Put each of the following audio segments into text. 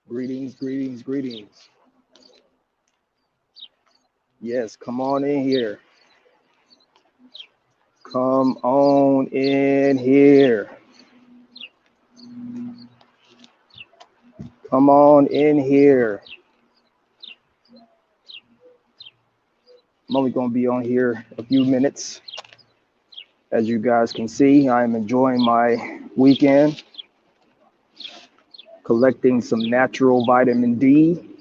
Greetings, greetings. Yes, come on in here. Come on in here. Come on in here. I'm only going to be on here a few minutes. As you guys can see, I am enjoying my weekend, collecting some natural vitamin D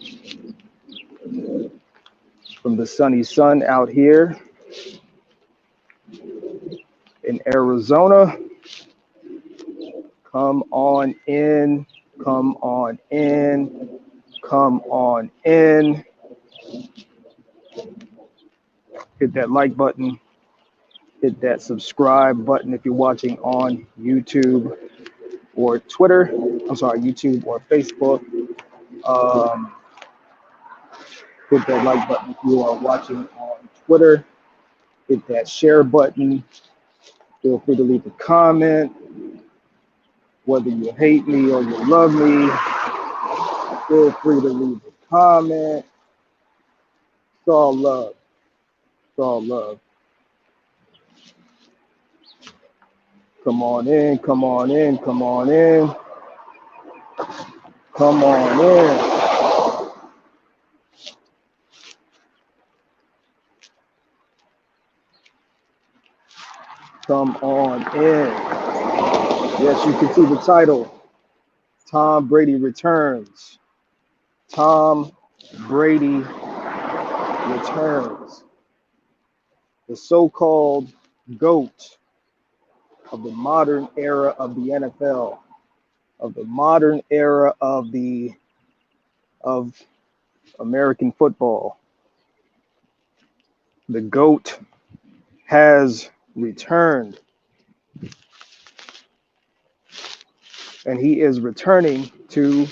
from the sunny sun out here in Arizona. Come on in. Come on in. Come on in. Hit that like button. Hit that subscribe button if you're watching on YouTube or Twitter. I'm sorry, YouTube or Facebook. Um, Hit that like button if you are watching on Twitter. Hit that share button. Feel free to leave a comment. Whether you hate me or you love me, feel free to leave a comment. It's all love. It's all love. Come on in, come on in, come on in. Come on in. Come on in. Yes, you can see the title. Tom Brady returns. Tom Brady returns. The so-called GOAT of the modern era of the NFL, of the modern era of American football. The GOAT has returned, and he is returning to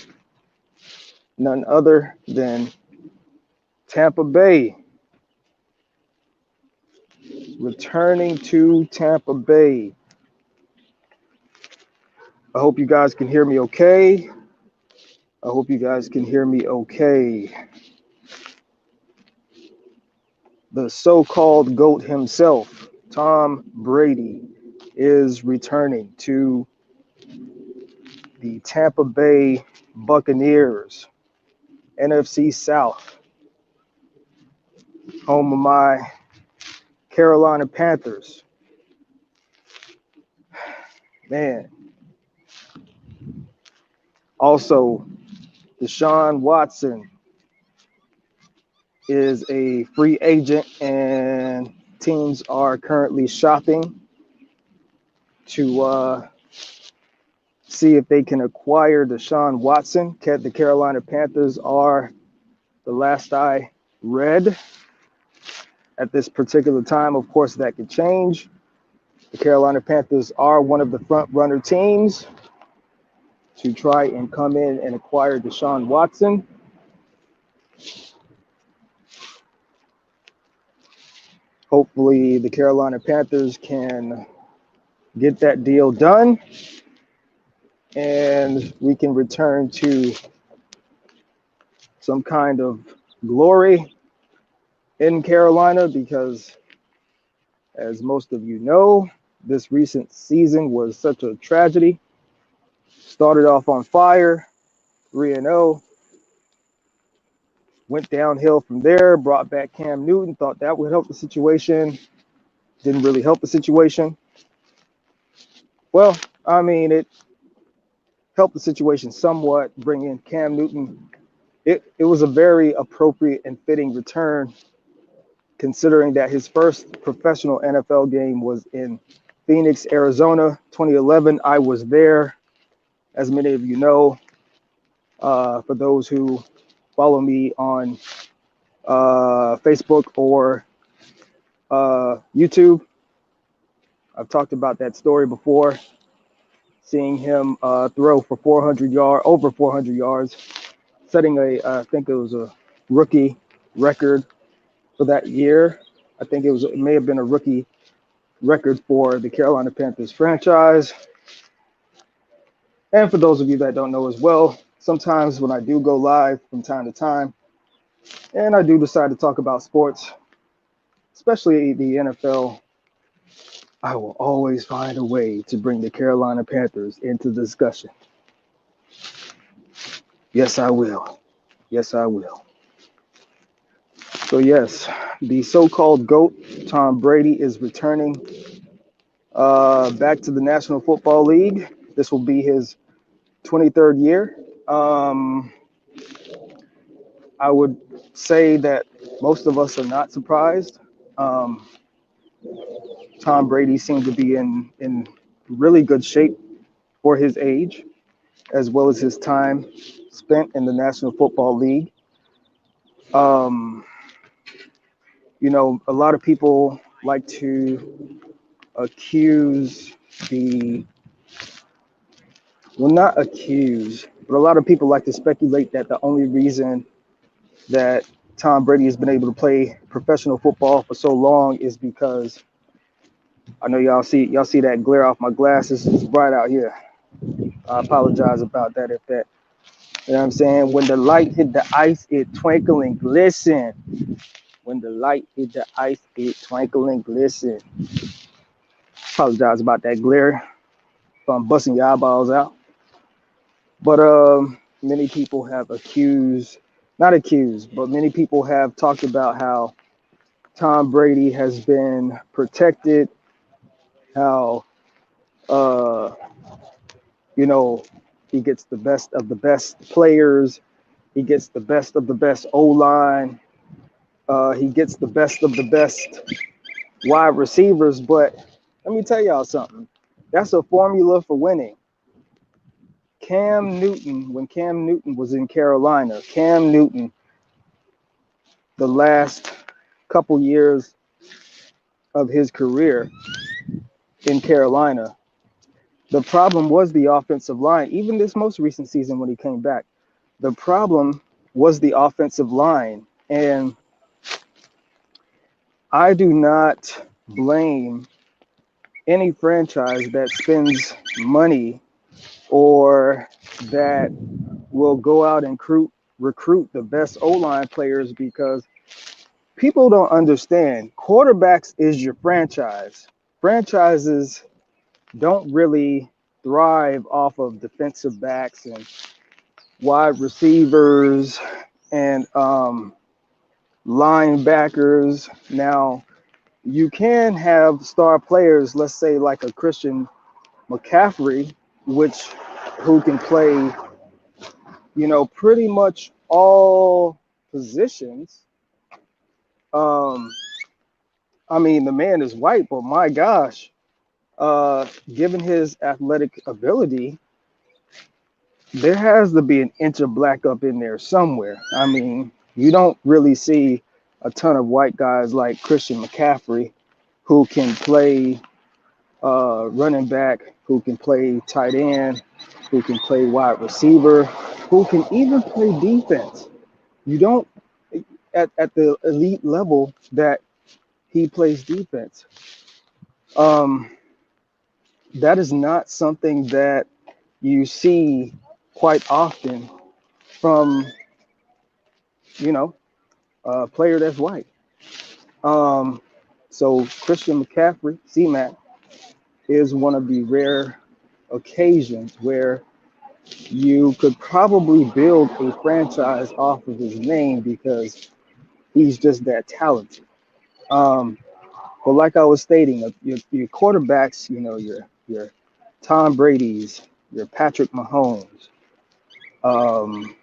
none other than Tampa Bay. Returning to Tampa Bay. I hope you guys can hear me okay. I hope you guys can hear me okay. The so-called GOAT himself, Tom Brady, is returning to the Tampa Bay Buccaneers, NFC South, home of my Carolina Panthers. Man. Also, Deshaun Watson is a free agent, and teams are currently shopping to see if they can acquire Deshaun Watson. The Carolina Panthers are, the last I read, at this particular time. Of course, that could change. The Carolina Panthers are one of the front runner teams to try and come in and acquire Deshaun Watson. Hopefully, the Carolina Panthers can get that deal done, and we can return to some kind of glory in Carolina, because as most of you know, this recent season was such a tragedy. Started off on fire, 3-0, went downhill from there, brought back Cam Newton, thought that would help the situation. Didn't really help the situation. Well, I mean, it helped the situation somewhat, bring in Cam Newton. It was a very appropriate and fitting return, considering that his first professional NFL game was in Phoenix, Arizona, 2011. I was there, as many of you know. For those who follow me on Facebook or YouTube, I've talked about that story before. Seeing him throw for over 400 yards, setting I think it was a rookie record for that year. I think it may have been a rookie record for the Carolina Panthers franchise. And for those of you that don't know as well, sometimes when I do go live from time to time, and I do decide to talk about sports, especially the NFL, I will always find a way to bring the Carolina Panthers into discussion. Yes, I will. Yes, I will. So, yes, the so called GOAT, Tom Brady, is returning back to the National Football League. This will be his 23rd year. I would say that most of us are not surprised. Um, Tom Brady seemed to be in really good shape for his age, as well as his time spent in the National Football League. Um, a lot of people like to accuse the, well, not accuse, but a lot of people like to speculate that the only reason that Tom Brady has been able to play professional football for so long is because I know y'all see that glare off my glasses. It's bright out here. I apologize about that if that, you know what I'm saying? When the light hit the ice, it twinkle and glisten. When the light hit the ice, it twinkle and glisten. Apologize about that glare if I'm busting your eyeballs out. But many people have accused, not accused, but many people have talked about how Tom Brady has been protected, how uh, you know, he gets the best of the best players, he gets the best of the best O line, he gets the best of the best wide receivers. But let me tell y'all something. That's a formula for winning. Cam Newton, when Cam Newton was in Carolina, Cam Newton, the last couple years of his career in Carolina, the problem was the offensive line. Even this most recent season when he came back, the problem was the offensive line. And I do not blame any franchise that spends money or that will go out and recruit the best O-line players, because people don't understand. Quarterbacks is your franchise. Franchises don't really thrive off of defensive backs and wide receivers and linebackers. Now, you can have star players, let's say like a Christian McCaffrey, which who can play, pretty much all positions. Um, I mean, the man is white, but my gosh, given his athletic ability, there has to be an inch of black up in there somewhere. I mean, you don't really see a ton of white guys like Christian McCaffrey who can play running back, who can play tight end, who can play wide receiver, who can even play defense. You don't at the elite level that he plays defense. Um, that is not something that you see quite often from a player that's white. Um, so Christian McCaffrey, C-Mac, is one of the rare occasions where you could probably build a franchise off of his name because he's just that talented. Um, but like I was stating, your quarterbacks, your Tom Brady's, your Patrick Mahomes, um,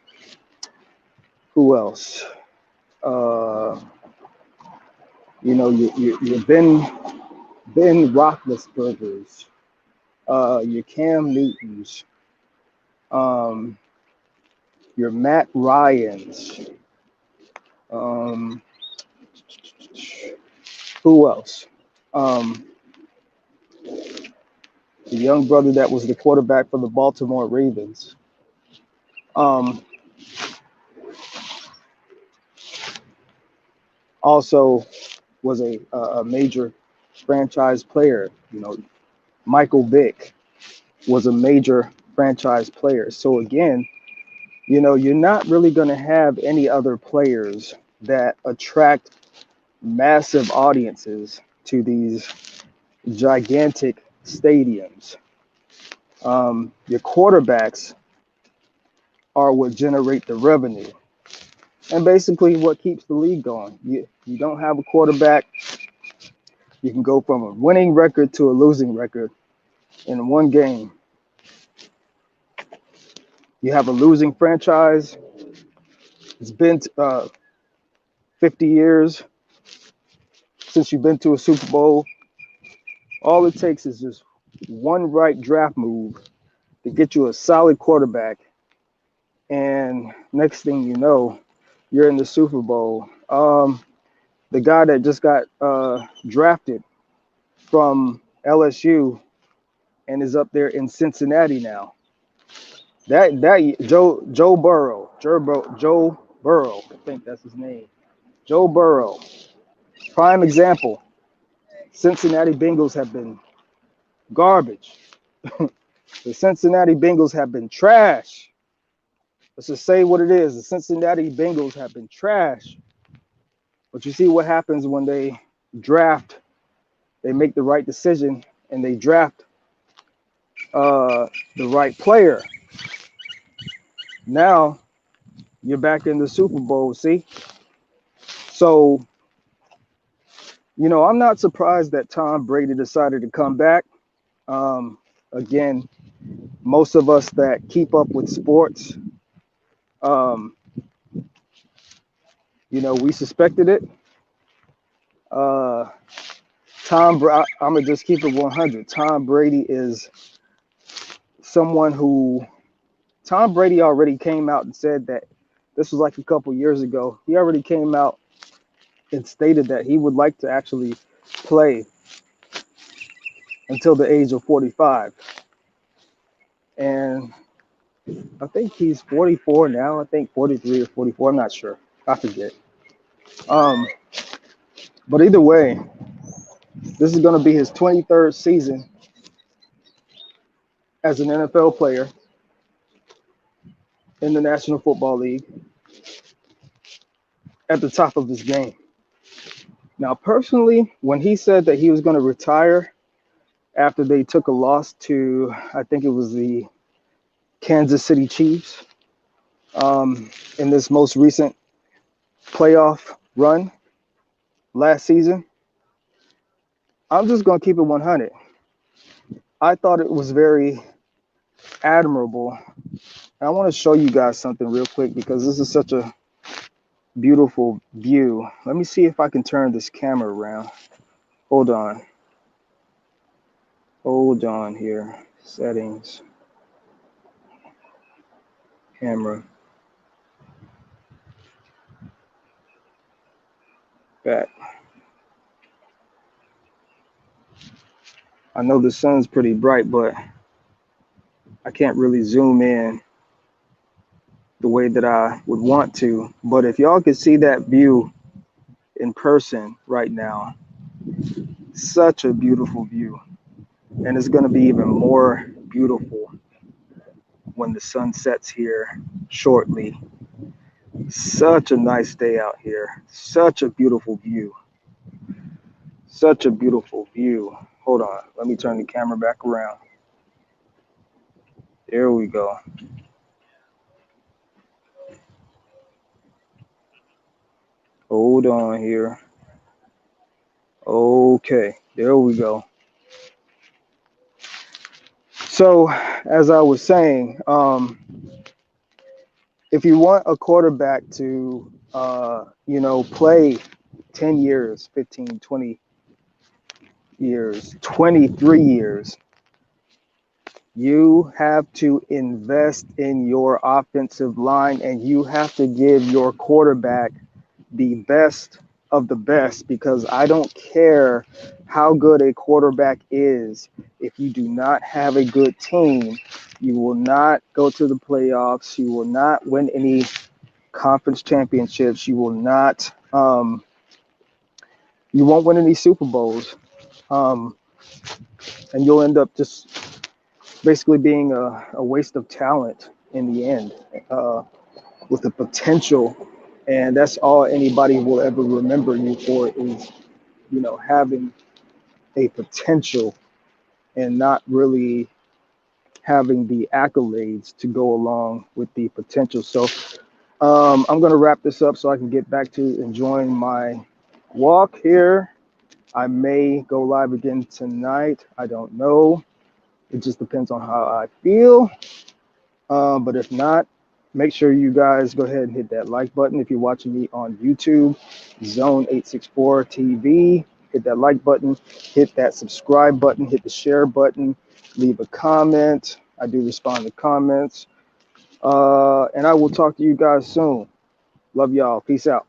who else? Uh, your Ben Roethlisberger's, your Cam Newton's, um, your Matt Ryan's, um, who else? Um, the young brother that was the quarterback for the Baltimore Ravens. Um, also was a major franchise player. Michael Vick was a major franchise players. So again, you're not really going to have any other players that attract massive audiences to these gigantic stadiums. Your quarterbacks are what generate the revenue and basically what keeps the league going. You don't have a quarterback, you can go from a winning record to a losing record in one game. You have a losing franchise. It's been 50 years since you've been to a Super Bowl. All it takes is just one right draft move to get you a solid quarterback. And next thing you know, you're in the Super Bowl. The guy that just got drafted from LSU and is up there in Cincinnati now. That Joe Burrow, Joe Burrow, I think that's his name. Joe Burrow, prime example. Cincinnati Bengals have been garbage. The Cincinnati Bengals have been trash. Let's just say what it is. The Cincinnati Bengals have been trash. But you see what happens when they draft, they make the right decision and they draft the right player. Now you're back in the Super Bowl, see? So, I'm not surprised that Tom Brady decided to come back. Again, most of us that keep up with sports, we suspected it. I'm gonna just keep it 100. Tom Brady is someone who Tom Brady already came out and said that this was like a couple years ago. He already came out and stated that he would like to actually play until the age of 45. And I think he's 44 now. I think 43 or 44. I'm not sure. I forget. But either way, this is going to be his 23rd season as an NFL player in the National Football League at the top of his game. Now, personally, when he said that he was going to retire after they took a loss to, I think it was the Kansas City Chiefs in this most recent playoff run last season, I'm just going to keep it 100. I thought it was very admirable. I want to show you guys something real quick because this is such a beautiful view. Let me see if I can turn this camera around. Hold on. Hold on here. Settings. Camera. Back. I know the sun's pretty bright, but I can't really zoom in the way that I would want to. But if y'all could see that view in person right now, such a beautiful view. And it's going to be even more beautiful when the sun sets here shortly. Such a nice day out here. Such a beautiful view. Such a beautiful view. Hold on. Let me turn the camera back around. There we go. Hold on here. Okay. There we go. So, as I was saying, if you want a quarterback to, play 10 years, 15, 20 years, 23 years, you have to invest in your offensive line and you have to give your quarterback the best of the best, because I don't care how good a quarterback is. If you do not have a good team, you will not go to the playoffs. You will not win any conference championships. You will not, you won't win any Super Bowls. And you'll end up just basically being a waste of talent in the end, uh, with the potential. And that's all anybody will ever remember you for is, having a potential and not really having the accolades to go along with the potential. So I'm going to wrap this up so I can get back to enjoying my walk here. I may go live again tonight. I don't know. It just depends on how I feel. But if not, make sure you guys go ahead and hit that like button. If you're watching me on YouTube, Zone 864 TV, hit that like button, hit that subscribe button, hit the share button, leave a comment. I do respond to comments. And I will talk to you guys soon. Love y'all. Peace out.